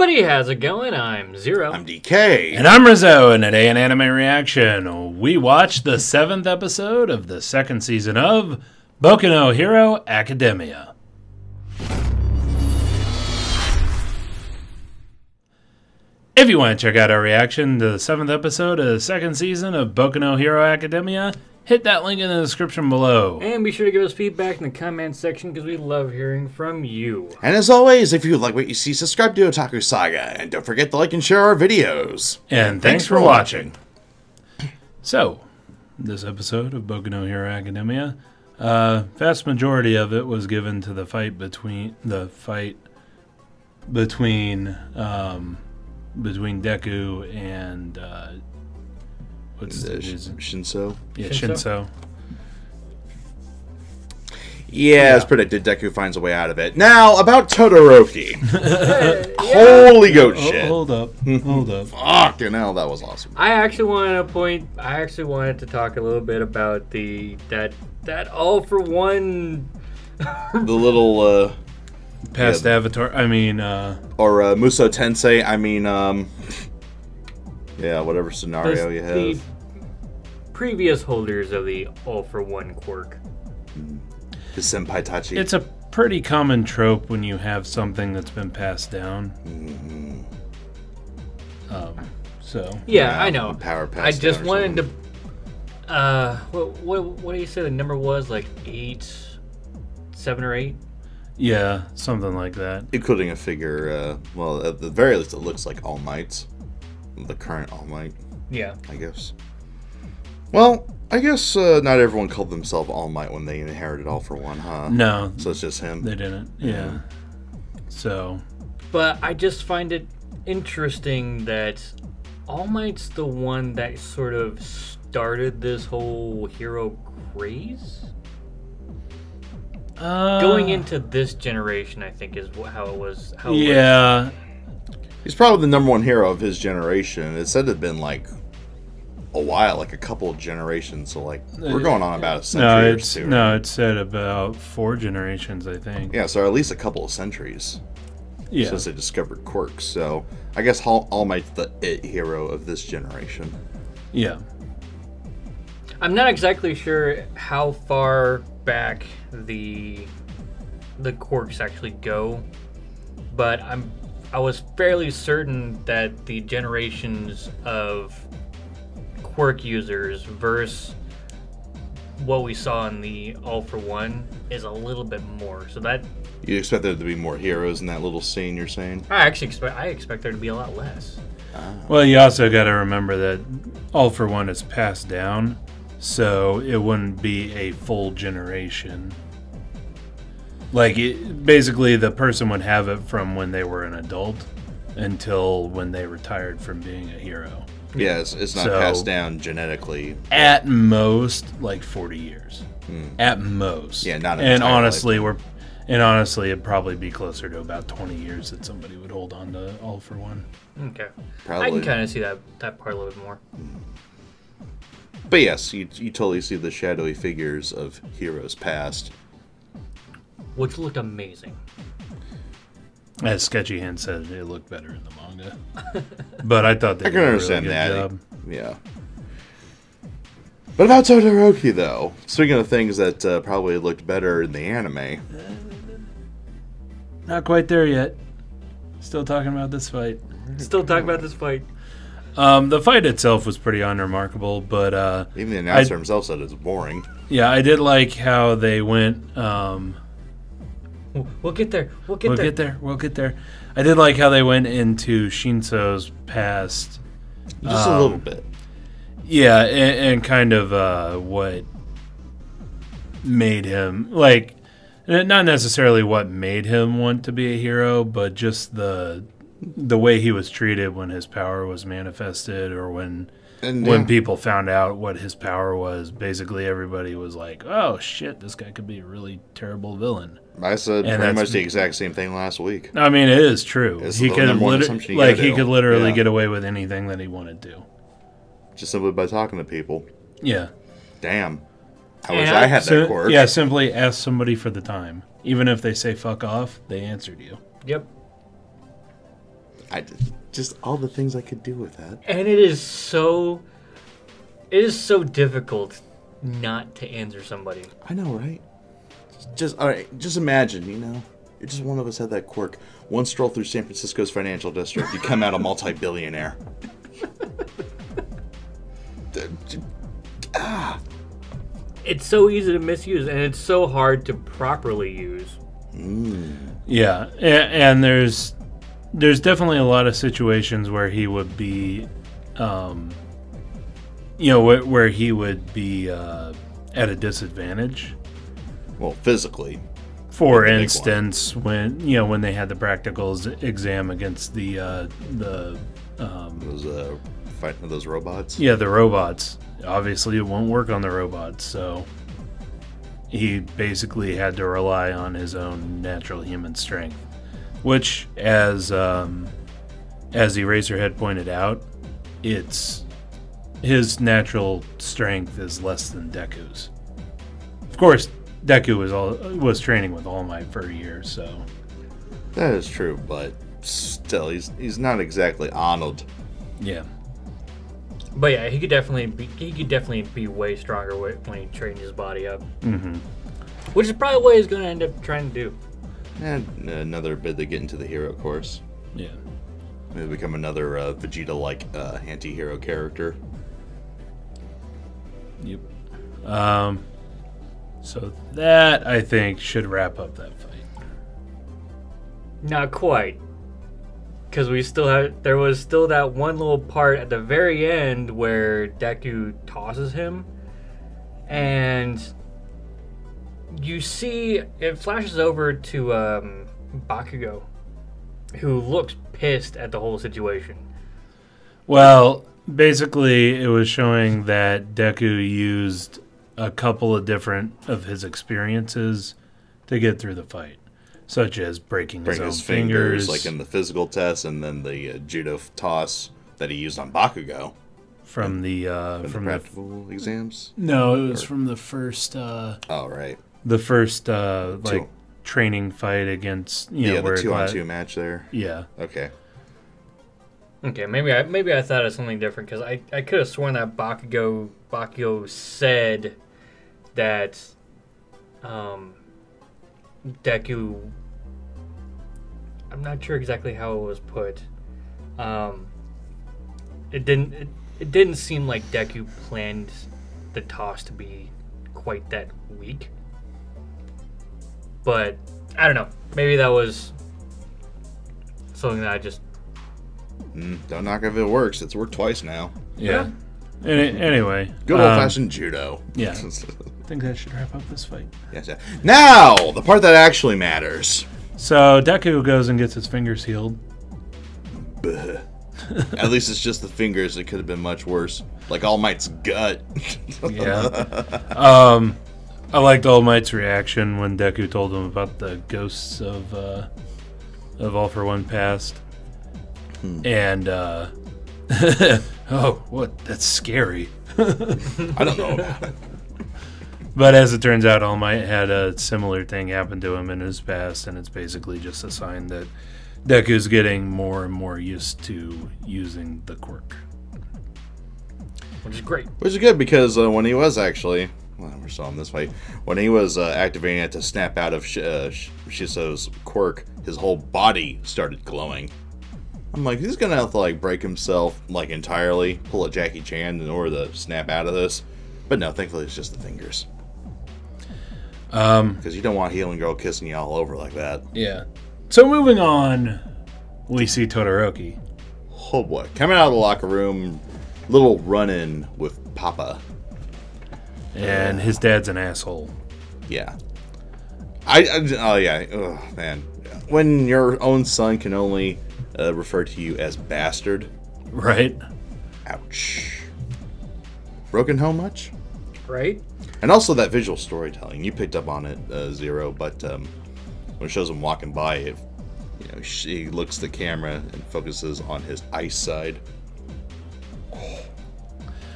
everybody, how's it going? I'm Zero. I'm DK. And I'm Rizzo, and today in Anime Reaction, we watched the 7th episode of the 2nd season of Boku no Hero Academia. If you want to check out our reaction to the 7th episode of the 2nd season of Boku no Hero Academia, hit that link in the description below. And be sure to give us feedback in the comment section because we love hearing from you. And as always, if you like what you see, subscribe to Otaku Saga. And don't forget to like and share our videos. And thanks for watching. So, this episode of Boku no Hero Academia, vast majority of it was given to the fight between Deku and what's his Shinso? Yeah, Shinso. Yeah, as predicted, Deku finds a way out of it. Now, about Todoroki. Holy goat shit. Hold up. Fucking hell, that was awesome. I actually wanted to talk a little bit about that all for one. The little Past Avatar. I mean, or Muso Tensei. I mean, yeah, whatever scenario you have. The previous holders of the all for one quirk. The Senpai Tachi. it's a pretty common trope when you have something that's been passed down. So Yeah, I know. Power I passed just down or wanted something. to. What do you say the number was? Like 8, 7 or 8? yeah, something like that. Including a figure, well, at the very least, it looks like All Might's. The current All Might, Yeah. I guess. Well, I guess not everyone called themselves All Might when they inherited All for One, huh? No, So it's just him. they didn't. Yeah. So But I just find it interesting that All Might's the one that sort of started this whole hero craze. Going into this generation, I think, is how it was. yeah. He's probably the #1 hero of his generation. It said it had been like a while, like a couple of generations. So like we're going on about a century or two. No, it said about 4 generations, I think. Yeah, so at least a couple of centuries Yeah. since they discovered quirks. So I guess All Might's the it hero of this generation. Yeah. I'm not exactly sure how far back the quirks actually go, but I was fairly certain that the generations of quirk users versus what we saw in the All for One is a little bit more. So that You expect there to be more heroes in that little scene, you're saying? I expect there to be a lot less. Well, you also got to remember that All for One is passed down, so it wouldn't be a full generation. Like, basically, the person would have it from when they were an adult until when they retired from being a hero. Yeah, it's not So- passed down genetically. At most, like 40 years. At most. Yeah, not an And entire honestly, it'd probably be closer to about 20 years that somebody would hold on to All for One. Okay, Probably. I can kind of see that part a little bit more. But yes, you totally see the shadowy figures of heroes past. Which looked amazing. As Sketchy Hand said, it looked better in the manga. But I thought they I can did a understand really that. good job. Yeah. But about Todoroki, though, speaking of things that probably looked better in the anime, Not quite there yet. Still talking about this fight. Still talking about this fight. The fight itself was pretty unremarkable, but even the announcer himself said it's boring. yeah, I did like how they went. We'll get there. We'll get there. I did like how they went into Shinso's past. Just a little bit. Yeah, and kind of what made him, like, not necessarily what made him want to be a hero, but just the way he was treated when his power was manifested, or when people found out what his power was. Basically, everybody was like, "Oh shit, this guy could be a really terrible villain." I said And pretty that's- much the exact same thing last week. I mean, it is true. It's He the could number one assumption you like gotta he do. could literally Yeah. get away with anything that he wanted to. Just simply by talking to people. Yeah. Damn. I wish I had that quirk. Yeah, simply ask somebody for the time. Even if they say fuck off, they answered you. Yep. Just all the things I could do with that. And it is so difficult not to answer somebody. I know, right? All right, just imagine, you're just one of us had that quirk. One stroll through San Francisco's financial district, you come out a multi-billionaire. It's so easy to misuse, and it's so hard to properly use. Yeah, and there's definitely a lot of situations where he would be, where he would be at a disadvantage. Well, physically. For instance, when they had the practicals exam against those fighting those robots. Yeah, the robots. Obviously, it won't work on the robots, so he basically had to rely on his own natural human strength, which, as Eraserhead pointed out, his natural strength is less than Deku's. Of course, Deku was training with All Might for a year, so that is true, but still, he's not exactly Arnold. Yeah. But yeah, he could definitely be way stronger when he trained his body up. Mm-hmm. Which is probably what he's going to end up trying to do. And another bit to get into the hero course. Yeah. Maybe become another Vegeta-like anti-hero character. Yep. So that, I think, should wrap up that fight. Not quite. Because there was still that one little part at the very end where Deku tosses him. And you see, it flashes over to Bakugo, who looks pissed at the whole situation. Well, basically, it was showing that Deku used a couple of different of his experiences to get through the fight, such as breaking his own fingers, like in the physical test, and then the judo toss that he used on Bakugo from the practical exams. No, it was from the first. Oh, right. The first training fight against the 2-on-2 match there. Yeah. Okay. Okay, maybe I thought it was something different because I could have sworn that Bakugo said that Deku. I'm not sure exactly how it was put. It didn't seem like Deku planned the toss to be quite that weak. But I don't know. Maybe that was something that I just. Don't knock if it works. It's worked twice now. Yeah. Anyway. Good old-fashioned judo. Yeah. I think that should wrap up this fight. Yes, yeah. Now, the part that actually matters. So, Deku goes and gets his fingers healed. At least it's just the fingers. It could have been much worse. Like All Might's gut. Yeah. I liked All Might's reaction when Deku told him about the ghosts of All For One Past. And, oh, what? That's scary. I don't know about it. But as it turns out, All Might had a similar thing happen to him in his past, and it's basically just a sign that Deku's getting more and more used to using the quirk. Which is great. Which is good because when he was actually, we're still on this fight, when he was activating it to snap out of Shinso's quirk, his whole body started glowing. I'm like, he's gonna have to break himself entirely, pull a Jackie Chan in order to snap out of this. But no, thankfully it's just the fingers. Because you don't want Healing Girl kissing you all over like that. Yeah. So moving on, we see Todoroki. Oh boy, coming out of the locker room, little run-in with Papa. And his dad's an asshole. Yeah. Oh yeah, oh man. When your own son can only refer to you as bastard. Right. Ouch. Broken home much? Right. And also that visual storytelling. You picked up on it, Zero, but when it shows him walking by, she looks at the camera and focuses on his ice side.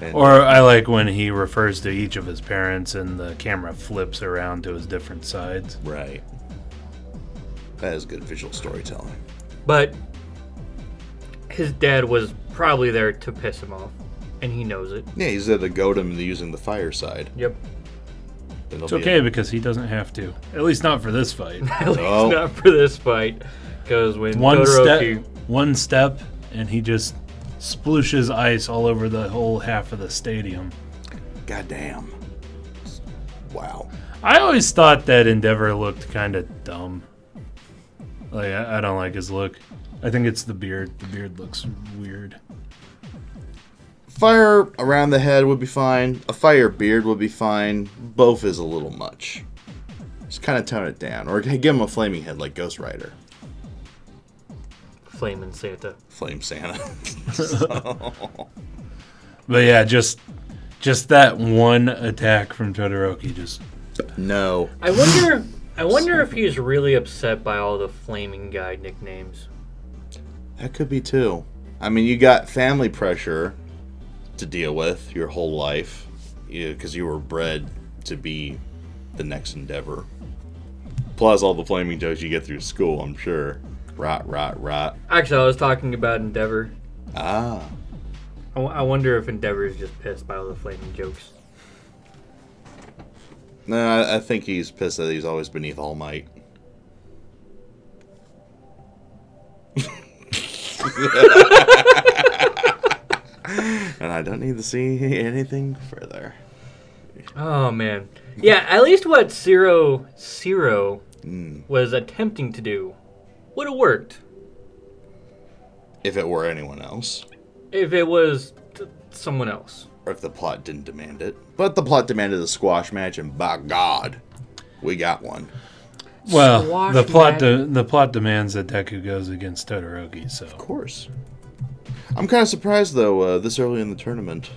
And, or I like when he refers to each of his parents and the camera flips around to his different sides. Right. That is good visual storytelling. But his dad was probably there to piss him off, and he knows it. Yeah, he's there to goad him into using the fire side. Yep. It's okay because he doesn't have to. At least not for this fight. At least not for this fight. Because when one step, and he just splooshes ice all over the whole half of the stadium. Goddamn. Wow. I always thought that Endeavor looked kind of dumb. Like, I don't like his look. I think it's the beard. The beard looks weird. Fire around the head would be fine. A fire beard would be fine. Both is a little much. Just kind of tone it down. Or give him a flaming head like Ghost Rider. Flaming Santa. Flame Santa. But yeah, just that one attack from Todoroki just... No. I wonder if he's really upset by all the flaming guy nicknames. That could be too. I mean, you got family pressure to deal with your whole life, because you were bred to be the next Endeavor. Plus all the flaming jokes you get through school, I'm sure. Rot. Actually, I was talking about Endeavor. Ah. I wonder if Endeavor is just pissed by all the flaming jokes. No, I think he's pissed that he's always beneath All Might. And I don't need to see anything further. Oh, man. Yeah, at least what Sero was attempting to do would have worked. If it were anyone else. If it was someone else. Or if the plot didn't demand it. But the plot demanded a squash match, and by God, we got one. Well, Squash the plot demands that Deku goes against Todoroki, so... Of course. I'm kind of surprised, though, this early in the tournament.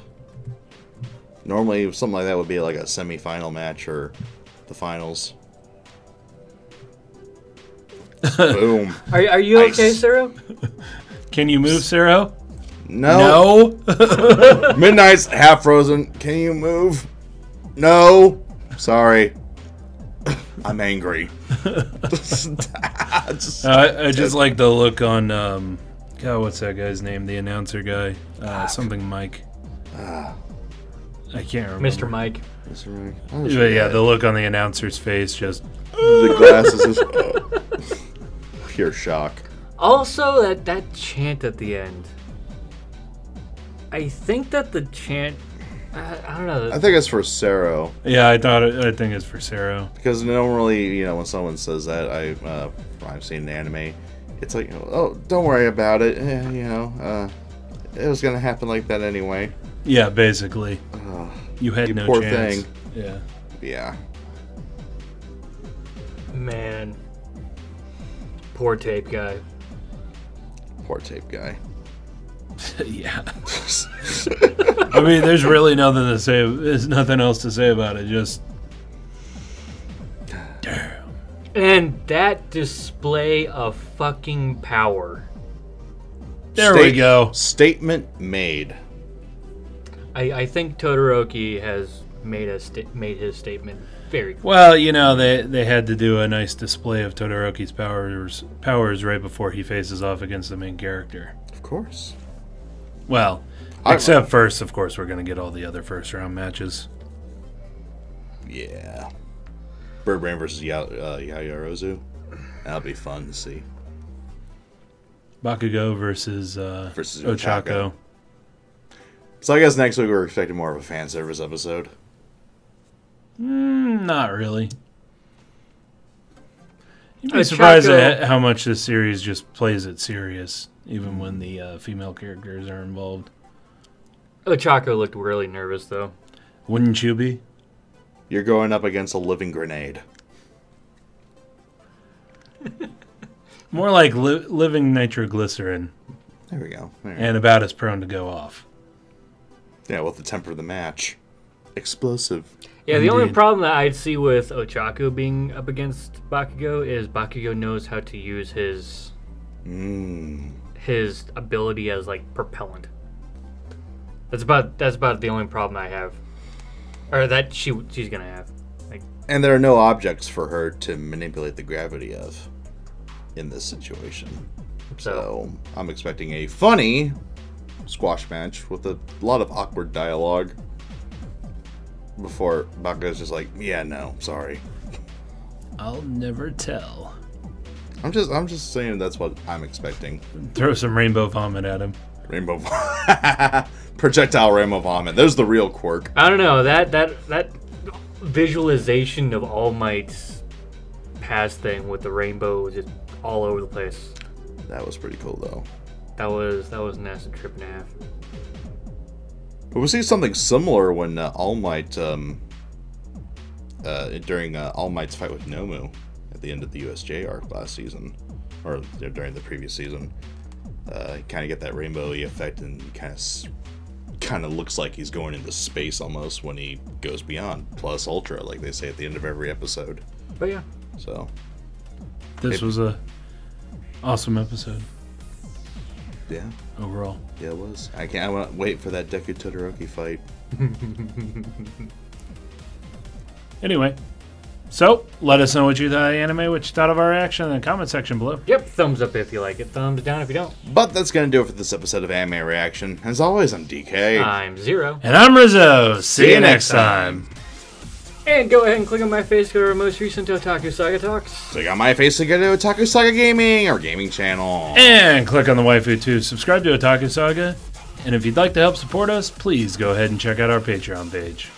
Normally, something like that would be like a semi-final match or the finals. Boom. Are you okay, Sero? Can you move, Sero? No. Midnight's half frozen. Can you move? No. Sorry. I'm angry. I just like the look on... God, what's that guy's name? The announcer guy. Something Mike. I can't remember. Mr. Mike. Mr. Mike. But yeah, the look on the announcer's face just... The glasses is... pure shock. Also, that chant at the end. I think that the chant... I don't know. I think it's for Sero. Yeah, I think it's for Sero. Because normally, when someone says that, I've seen an anime, it's like, oh, don't worry about it. It was gonna happen like that anyway. Yeah, basically. You had no poor chance. thing. Yeah. Yeah. Man. Poor tape guy. Poor tape guy. Yeah. I mean, there's really nothing to say. There's nothing else to say about it. Just damn. And that display of fucking power. There we go. Statement made. I think Todoroki has made his statement very clear. Well, they had to do a nice display of Todoroki's powers right before he faces off against the main character. Of course. Well, except first, of course, we're going to get all the other first-round matches. Yeah. Birdbrain versus Yaoyorozu. That'll be fun to see. Bakugo versus Ochako. So I guess next week we're expecting more of a fan service episode. Not really. You'd be surprised at how much this series just plays it serious, even when the female characters are involved. Ochako looked really nervous, though. Wouldn't you be? You're going up against a living grenade. More like living nitroglycerin. There we go. And about as prone to go off. Yeah, with the temper of the match. Explosive. Yeah, the only problem that I'd see with Ochako being up against Bakugo is Bakugo knows how to use his ability as like propellant. That's about the only problem I have, or that she's gonna have. Like, and there are no objects for her to manipulate the gravity of in this situation. So I'm expecting a funny squash match with a lot of awkward dialogue before Bakugo's just like, yeah, no, sorry. I'll never tell. I'm just saying that's what I'm expecting. Throw some rainbow vomit at him. Rainbow projectile rainbow vomit. There's the real quirk. I don't know, that visualization of All Might's past thing with the rainbow just all over the place. That was pretty cool though. That was an acid trip and a half. But we see something similar when All Might during All Might's fight with Nomu at the end of the USJ arc last season, or during the previous season. You kind of get that rainbow-y effect, and kind of looks like he's going into space almost when he goes beyond plus ultra, like they say at the end of every episode. But yeah, so this was a awesome episode. Yeah, overall. Yeah, it was. I want to wait for that Deku Todoroki fight. Anyway, so let us know what you thought of the anime, what you thought of our reaction in the comment section below. Yep, thumbs up if you like it, thumbs down if you don't. But that's going to do it for this episode of Anime Reaction. As always, I'm DK. I'm Zero. And I'm Rizzo. See you next time. And go ahead and click on my face to go to our most recent Otaku Saga talks. Click on my face to go to Otaku Saga Gaming, our gaming channel. And click on the waifu to subscribe to Otaku Saga. And if you'd like to help support us, please go ahead and check out our Patreon page.